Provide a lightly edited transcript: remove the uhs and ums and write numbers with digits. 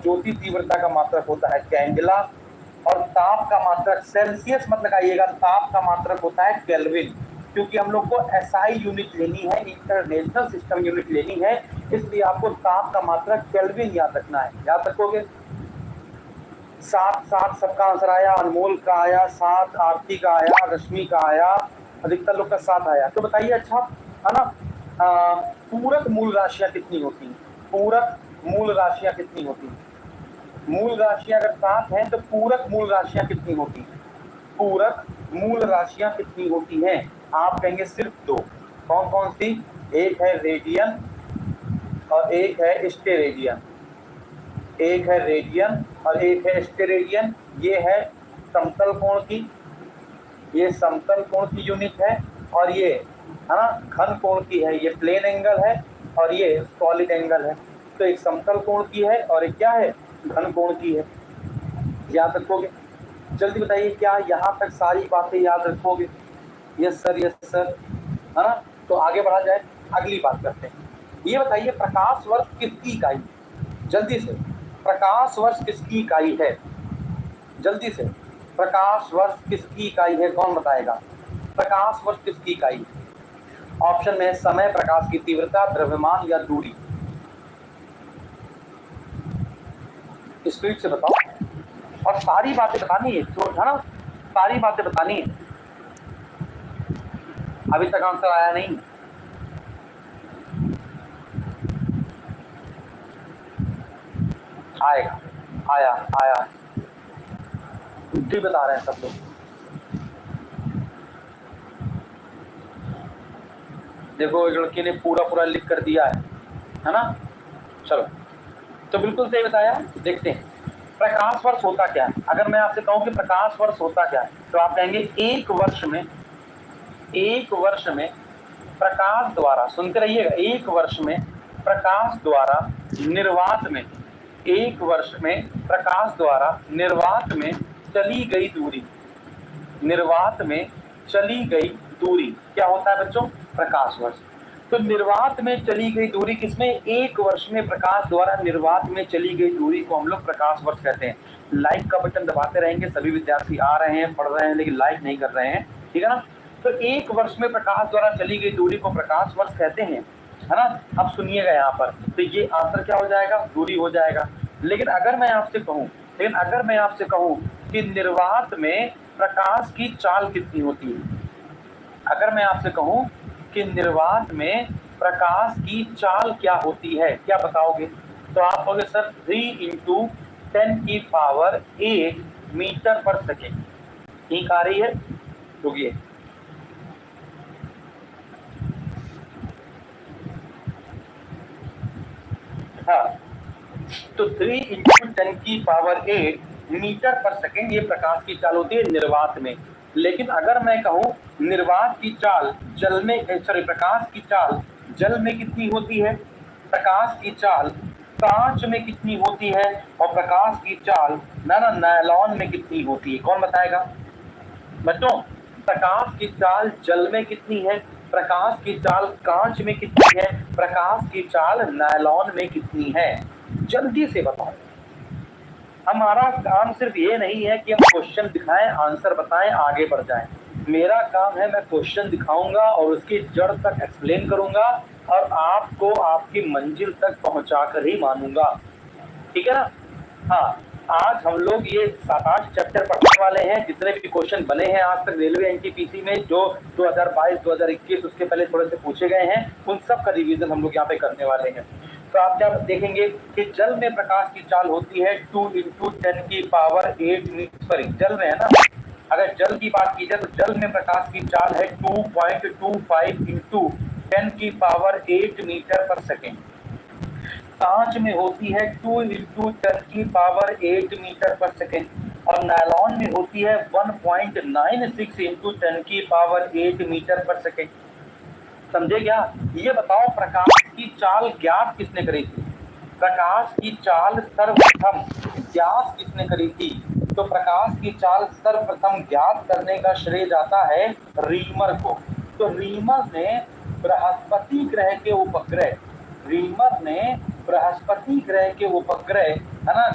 ज्योति तीव्रता का मात्रक होता है कैंडेला, और ताप का मात्रक सेल्सियस मत लगाइएगा, ताप का मात्रक होता है केल्विन। क्योंकि हम लोग को एसआई यूनिट लेनी है, इंटरनेशनल सिस्टम यूनिट लेनी है, इसलिए आपको ताप का मात्रक केल्विन याद रखना है। याद रखोगे। 7 सबका आंसर आया, अनमोल का आया 7, आरती का आया, रश्मि का आया, अधिकतर लोग का 7 आया। तो बताइए, अच्छा है ना, पूरक मूल राशियां कितनी होती हैं? पूरक मूल राशियां कितनी होती हैं? मूल राशियां अगर 7 हैं तो पूरक मूल राशियां कितनी होती हैं? पूरक मूल राशियां कितनी होती हैं? आप कहेंगे सिर्फ 2। कौन कौन सी? एक है रेडियन और एक है स्टेरेडियन। एक है रेडियन और एक है स्टेरेडियन। ये है समतल कोण की, ये समतल कोण की यूनिट है, और ये है ना घन कोण की है, ये प्लेन एंगल है, और ये सॉलिड एंगल है। तो एक समतल कोण की है और एक क्या है? घन कोण की है। याद रखोगे? जल्दी बताइए, क्या यहाँ तक सारी बातें याद रखोगे? यस सर, यस सर, है ना। तो आगे बढ़ा जाए, अगली बात करते हैं। ये बताइए, प्रकाश वर्ष किसकी इकाई? जल्दी से, प्रकाश वर्ष किसकी इकाई है? जल्दी से, प्रकाश वर्ष किसकी इकाई है? कौन बताएगा? प्रकाश वर्ष किसकी इकाई है? ऑप्शन में समय, प्रकाश की तीव्रता, द्रव्यमान या दूरी। स्पीड से बताओ, और सारी बातें बतानी है, तो है ना, सारी बातें बतानी है। अभी तक आंसर आया नहीं? आएगा, आया आया, बुद्धि बता रहे हैं सब लोग। देखो, एक लड़की ने पूरा लिख कर दिया है ना। चलो, तो बिल्कुल सही बताया। देखते हैं प्रकाश वर्ष होता क्या है। अगर मैं आपसे कहूं कि प्रकाश वर्ष होता क्या है, तो आप कहेंगे एक वर्ष में प्रकाश द्वारा, सुनते रहिएगा, एक वर्ष में प्रकाश द्वारा निर्वात में, एक वर्ष में प्रकाश द्वारा निर्वात में चली गई दूरी, निर्वात में चली गई दूरी क्या होता है बच्चों? प्रकाश वर्ष। तो निर्वात में चली गई दूरी किसमें? एक वर्ष में प्रकाश द्वारा निर्वात में चली गई दूरी को हम लोग प्रकाश वर्ष कहते हैं। लाइक का बटन दबाते रहेंगे, सभी विद्यार्थी आ रहे हैं, पढ़ रहे हैं, लेकिन लाइक नहीं कर रहे हैं, ठीक है ना। तो एक वर्ष में प्रकाश द्वारा चली गई दूरी को प्रकाश वर्ष कहते हैं, है ना। अब सुनिएगा यहाँ पर, तो ये आंसर क्या हो जाएगा? दूरी हो जाएगा। लेकिन अगर मैं आपसे कहूं कि निर्वात में प्रकाश की चाल कितनी होती है, अगर मैं आपसे कहूं कि निर्वात में प्रकाश की चाल क्या होती है, क्या बताओगे? तो आप कहोगे सर 3 × 10⁸ मीटर पर सेकेंड। ठीक आ रही है? रुकिए, हाँ, तो 3 × 10⁸ मीटर पर सेकेंड ये प्रकाश की चाल होती है निर्वात में। लेकिन अगर मैं कहूं निर्वात की चाल जल में, प्रकाश की चाल जल में कितनी होती है, प्रकाश की चाल कांच में कितनी होती है, और प्रकाश की चाल नायलॉन में कितनी होती है, कौन बताएगा बच्चों? प्रकाश की चाल जल में कितनी है, प्रकाश की चाल कांच में कितनी है, प्रकाश की चाल नायलॉन में कितनी है? जल्दी से बताओ। हमारा काम सिर्फ ये नहीं है कि हम क्वेश्चन दिखाएं, आंसर बताएं, आगे बढ़ जाएं। मेरा काम है, मैं क्वेश्चन दिखाऊंगा और उसकी जड़ तक एक्सप्लेन करूंगा, और आपको आपकी मंजिल तक पहुंचाकर ही मानूंगा, ठीक है ना। हाँ, आज हम लोग ये 7-8 चैप्टर पढ़ने वाले हैं। जितने भी क्वेश्चन बने हैं आज तक रेलवे एनटीपीसी में, जो 2022, 2021 उसके पहले थोड़े से पूछे गए हैं, उन सब का रिवीजन हम लोग यहाँ पे करने वाले हैं। तो आप क्या देखेंगे कि जल में प्रकाश की चाल होती है 2 × 10⁸, सॉरी जल में है ना, अगर जल की बात की जाए तो जल में प्रकाश की चाल है 2.25 × 10⁸ मीटर पर सेकेंड। कांच में होती है 2 × 10⁸ मीटर पर सेकेंड, और नायलॉन में होती है 1.96 × 10⁸ मीटर पर सेकेंड। समझे क्या? ये बताओ, प्रकाश की चाल ज्ञात किसने करी थी? प्रकाश की चाल सर्वप्रथम ज्ञात किसने करी थी? तो प्रकाश की चाल सर्वप्रथम ज्ञात करने का श्रेय जाता है रीमर को। तो रीमर ने बृहस्पति ग्रह के उपग्रह, है ना,